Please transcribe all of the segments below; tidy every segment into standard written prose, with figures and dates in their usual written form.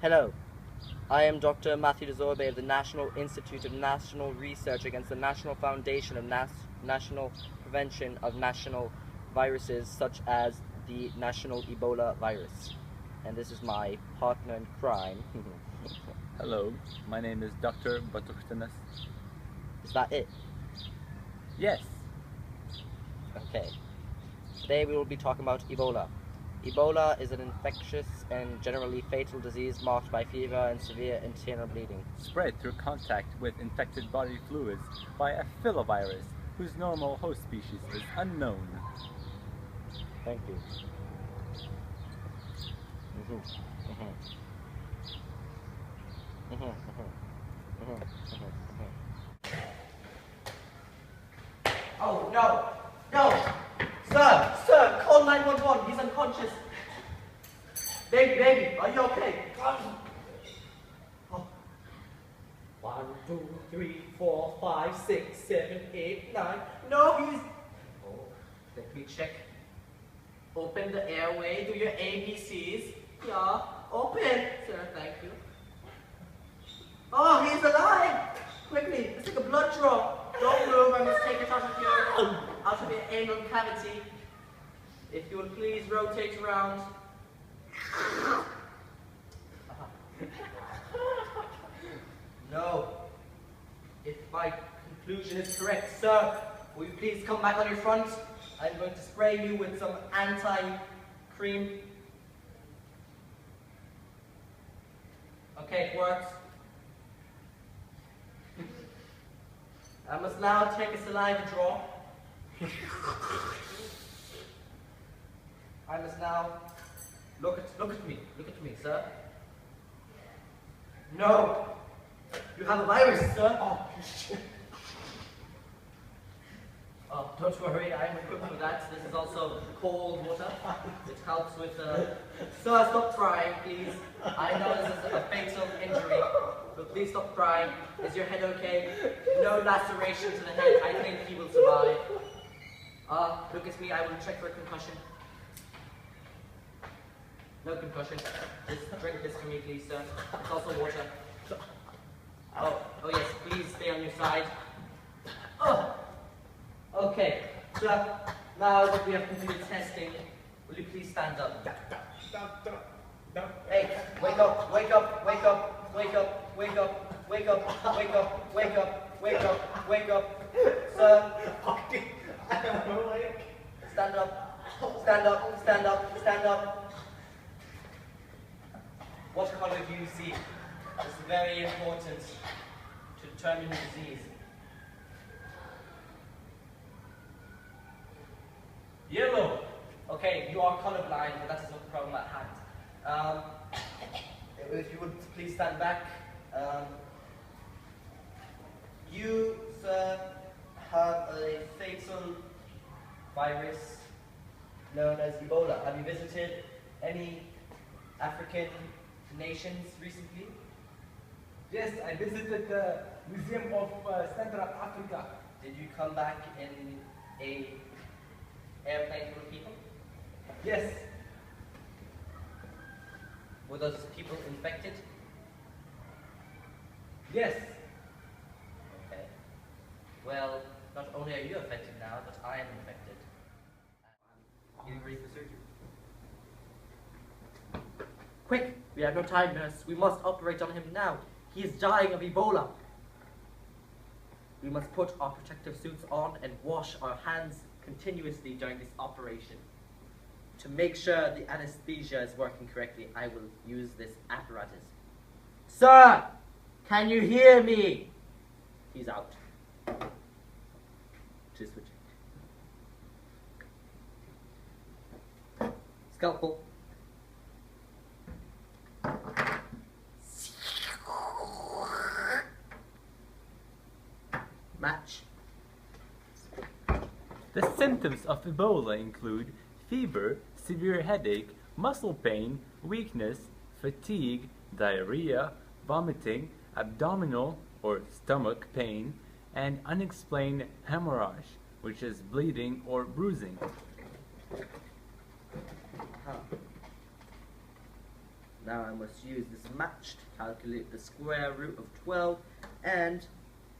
Hello, I am Dr. Matthew Desorbe of the National Institute of National Research against the National Foundation of National Prevention of National Viruses such as the National Ebola virus. And this is my partner in crime. Hello, my name is Dr. Batukhtanas. Is that it? Yes. Okay. Today we will be talking about Ebola. Ebola is an infectious and generally fatal disease marked by fever and severe internal bleeding. Spread through contact with infected body fluids by a filovirus whose normal host species is unknown. Thank you. Oh, no! No! Sir, call 911. He's unconscious. Baby, are you okay? Oh. 1, 2, 3, 4, 5, 6, 7, 8, 9. No, he's... Oh, let me check. Open the airway. Do your ABCs. Yeah, open. Sir, thank you. Oh, he's alive! Quickly, let's take a blood draw. Don't move, I must take it out of your anal cavity. If you will please rotate around. No. If my conclusion is correct, sir, will you please come back on your front? I'm going to spray you with some anti-cream. Okay, it works. I must now take a saliva draw. I must now look at me, sir. No, you have a virus, sir. Oh, oh, don't worry, I'm equipped with that. This is also cold water. It helps with. Sir, stop crying, please. I know this is a fatal injury. But please stop crying. Is your head okay? No laceration to the head. I think he will survive. Look at me. I will check for a concussion. No concussion. Just drink this for me, please, sir. It's also water. Oh yes. Please stay on your side. Oh. Okay. So now that we have completed testing, will you please stand up? Hey, wake up, wake up, wake up, wake up, wake up, wake up, wake up, wake up, wake up, wake up. Sir, stand up, stand up, stand up, stand up. What color do you see? It's very important to determine the disease. Yellow. Okay, you are colorblind, but that is not the problem at hand. If you would please stand back. You, sir, have a fatal virus known as Ebola. Have you visited any African nations recently? Yes, I visited the Museum of Central Africa. Did you come back in a airplane full of people? Yes. Were those people infected? Yes. Okay. Well, not only are you affected now, but I am infected. I'm getting ready for surgery. Quick! We have no time, nurse. We must operate on him now. He is dying of Ebola. We must put our protective suits on and wash our hands continuously during this operation. To make sure the anesthesia is working correctly, I will use this apparatus. Sir! Can you hear me? He's out. Just switch. Scalpel. Match. The symptoms of Ebola include fever, severe headache, muscle pain, weakness, fatigue, diarrhea, vomiting, abdominal or stomach pain, and unexplained hemorrhage, which is bleeding or bruising. Now I must use this match to calculate the square root of 12, and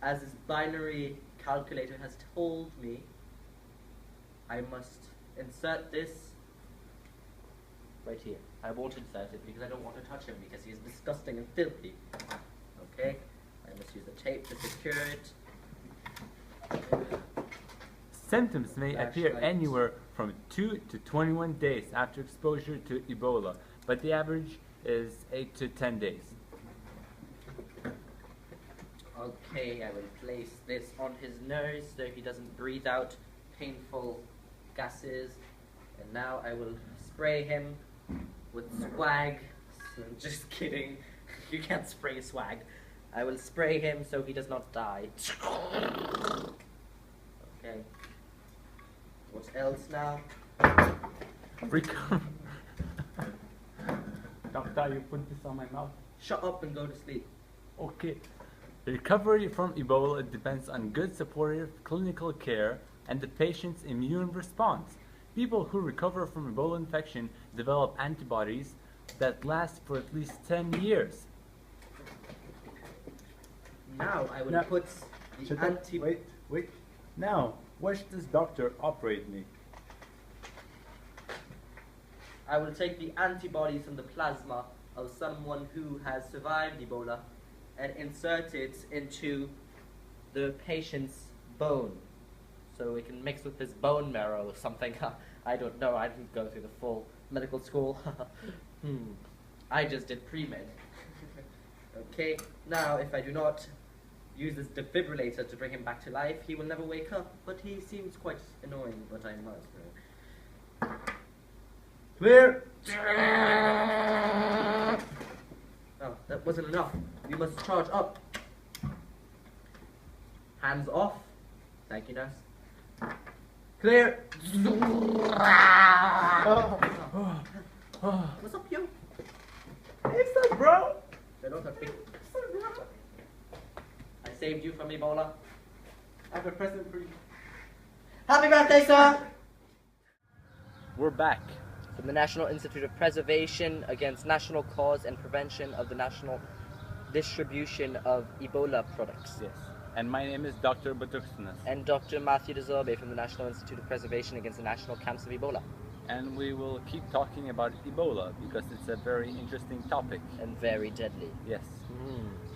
as this binary calculator has told me, I must insert this right here. I won't insert it because I don't want to touch him because he is disgusting and filthy. Okay, I must use the tape to secure it. Symptoms may appear Flashlight. anywhere from 2 to 21 days after exposure to Ebola, but the average is 8 to 10 days. Okay, I will place this on his nose so he doesn't breathe out painful gases. And now I will spray him with swag. Just kidding. You can't spray swag. I will spray him so he does not die. Okay. What else now? Recover. Doctor, you put this on my mouth. Shut up and go to sleep. Okay. Recovery from Ebola depends on good supportive clinical care and the patient's immune response. People who recover from Ebola infection develop antibodies that last for at least 10 years. Now I will Now- put the Wait. Now, watch this doctor operate me. I will take the antibodies from the plasma of someone who has survived Ebola and insert it into the patient's bone. So it can mix with his bone marrow or something. I don't know, I didn't go through the full medical school. I just did pre-med. Okay, now if I do not use this defibrillator to bring him back to life, he will never wake up. But he seems quite annoying, but I must. Clear. Oh, that wasn't enough. We must charge up. Hands off. Thank you, nurse. Clear. What's up, yo? It's up, bro. They don't have big. I saved you from Ebola. I have a present for you. Happy birthday, sir! We're back. From the National Institute of Preservation against National Cause and Prevention of the National Distribution of Ebola Products. Yes. And my name is Dr. Batuxnas. And Dr. Matthew Dezobe from the National Institute of Preservation against the National Camps of Ebola. And we will keep talking about Ebola because it's a very interesting topic. And very deadly. Yes.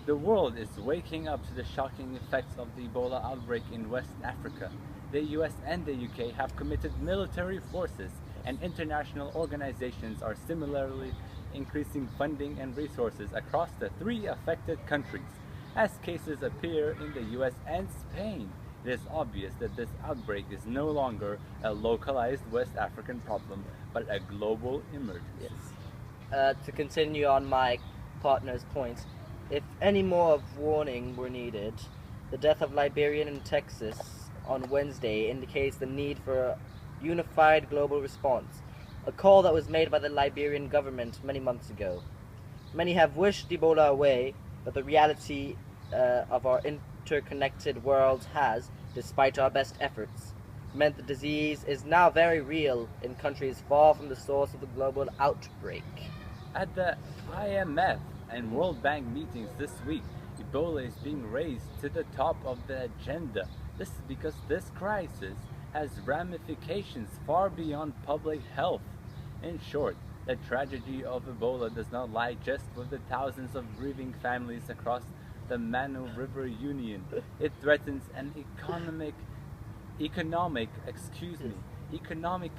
The world is waking up to the shocking effects of the Ebola outbreak in West Africa. The US and the UK have committed military forces, and international organizations are similarly increasing funding and resources across the 3 affected countries. As cases appear in the US and Spain, it is obvious that this outbreak is no longer a localized West African problem, but a global emergency. Yes. To continue on my partner's point, if any more of warning were needed, the death of Liberian in Texas on Wednesday indicates the need for a unified global response, a call that was made by the Liberian government many months ago. Many have wished Ebola away, but the reality of our interconnected world has, despite our best efforts, meant the disease is now very real in countries far from the source of the global outbreak. At the IMF and World Bank meetings this week, Ebola is being raised to the top of the agenda. This is because this crisis has ramifications far beyond public health. In short, the tragedy of Ebola does not lie just with the thousands of grieving families across the Manu River Union. It threatens an economic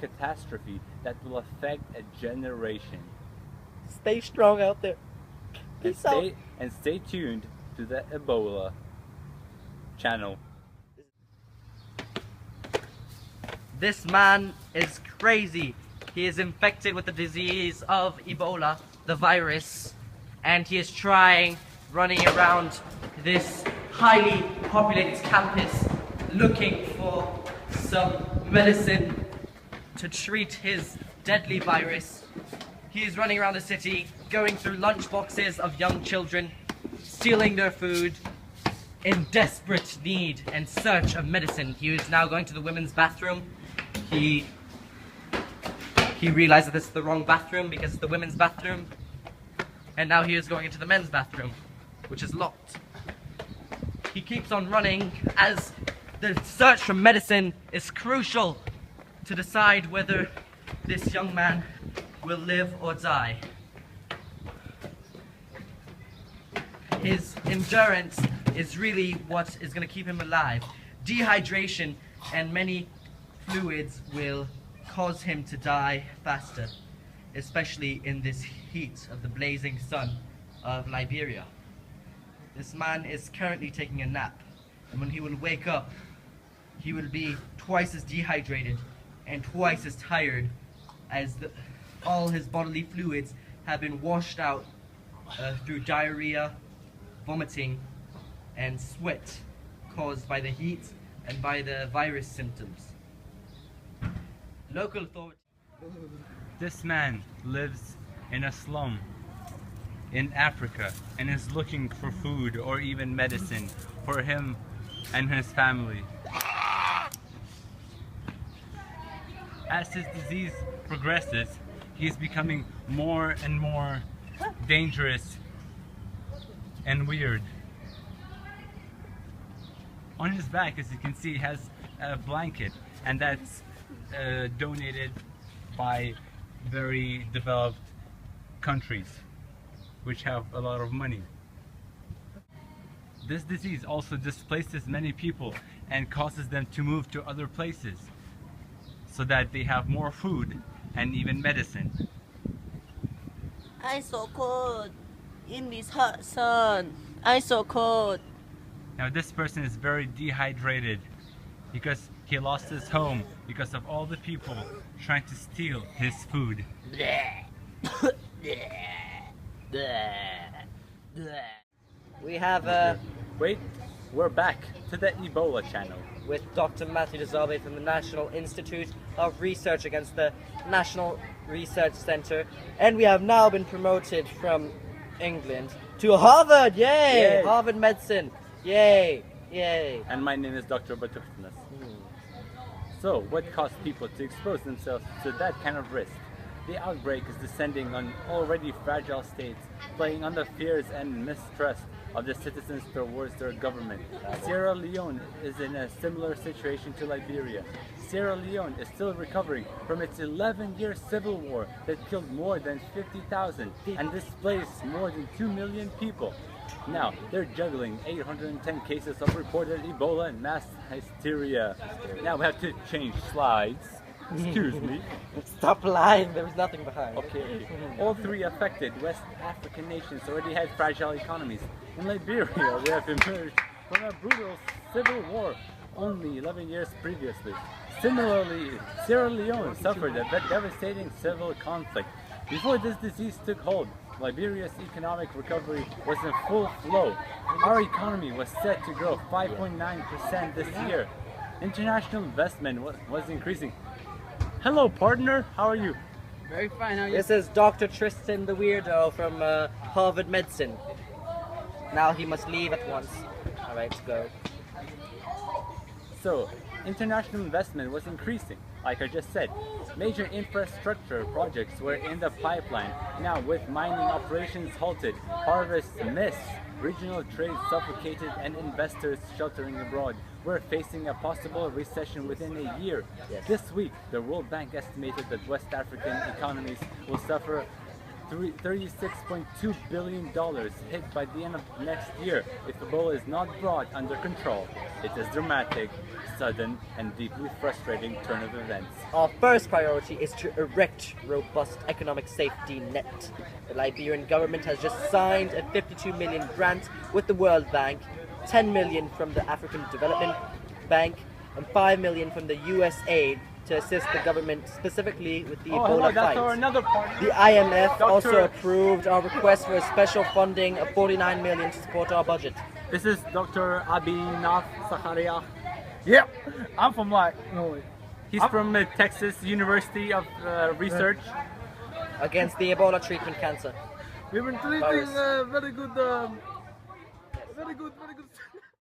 catastrophe that will affect a generation. Stay strong out there. Peace out. And stay tuned to the Ebola channel. This man is crazy. He is infected with the disease of Ebola, the virus, and he is running around this highly populated campus looking for some medicine to treat his deadly virus. He is running around the city, going through lunch boxes of young children, stealing their food, in desperate need and search of medicine. He is now going to the women's bathroom. He realized that this is the wrong bathroom because it's the women's bathroom. and now he is going into the men's bathroom, which is locked. He keeps on running as the search for medicine is crucial to decide whether this young man will live or die. His endurance is really what is going to keep him alive. Dehydration and many fluids will cause him to die faster, especially in this heat of the blazing sun of Liberia. This man is currently taking a nap, and when he will wake up, he will be twice as dehydrated and twice as tired, as all his bodily fluids have been washed out through diarrhea, vomiting, and sweat caused by the heat and by the virus symptoms. Local authorities. This man lives in a slum in Africa and is looking for food or even medicine for him and his family. As his disease progresses, he is becoming more and more dangerous and weird. On his back, as you can see, he has a blanket, and that's donated by very developed countries which have a lot of money. This disease also displaces many people and causes them to move to other places so that they have more food and even medicine. I so cold in this hot sun. I so cold. Now this person is very dehydrated because he lost his home because of all the people trying to steal his food. We have Wait, we're back to the Ebola channel. with Dr. Matthew Dezabe from the National Institute of Research against the National Research Centre, and we have now been promoted from England to Harvard. Yay! Yay. Harvard Medicine. Yay! Yay! And my name is Dr. Batufnas. So, what caused people to expose themselves to that kind of risk? The outbreak is descending on already fragile states, playing on the fears and mistrust of the citizens towards their government. Sierra Leone is in a similar situation to Liberia. Sierra Leone is still recovering from its 11-year civil war that killed more than 50,000 and displaced more than 2 million people. Now, they're juggling 810 cases of reported Ebola and mass hysteria. Now we have to change slides. Excuse me. Stop lying, there was nothing behind. Okay. All three affected West African nations already had fragile economies. In Liberia, we have emerged from a brutal civil war only 11 years previously. Similarly, Sierra Leone suffered a devastating civil conflict. Before this disease took hold, Liberia's economic recovery was in full flow. Our economy was set to grow 5.9% this year. International investment was increasing. Hello, partner. How are you? Very fine. How are you? This is Dr. Tristan the Weirdo from Harvard Medicine. Now he must leave at once. Alright, go. So, international investment was increasing, like I just said. Major infrastructure projects were in the pipeline. Now, with mining operations halted, harvests missed, regional trade suffocated, and investors sheltering abroad, we're facing a possible recession within a year. Yes. This week, the World Bank estimated that West African economies will suffer $36.2 billion hit by the end of next year if Ebola is not brought under control. It is dramatic, sudden, and deeply frustrating turn of events. Our first priority is to erect robust economic safety net. The Liberian government has just signed a 52 million grant with the World Bank, 10 million from the African Development Bank, and 5 million from the USA to assist the government specifically with the Ebola fight. The IMF also approved our request for a special funding of 49 million to support our budget. This is Dr. Abhinav Sakharia. Yep, I'm from He's from Texas University of Research. Against the Ebola treatment cancer. we've been treating Virus. very good.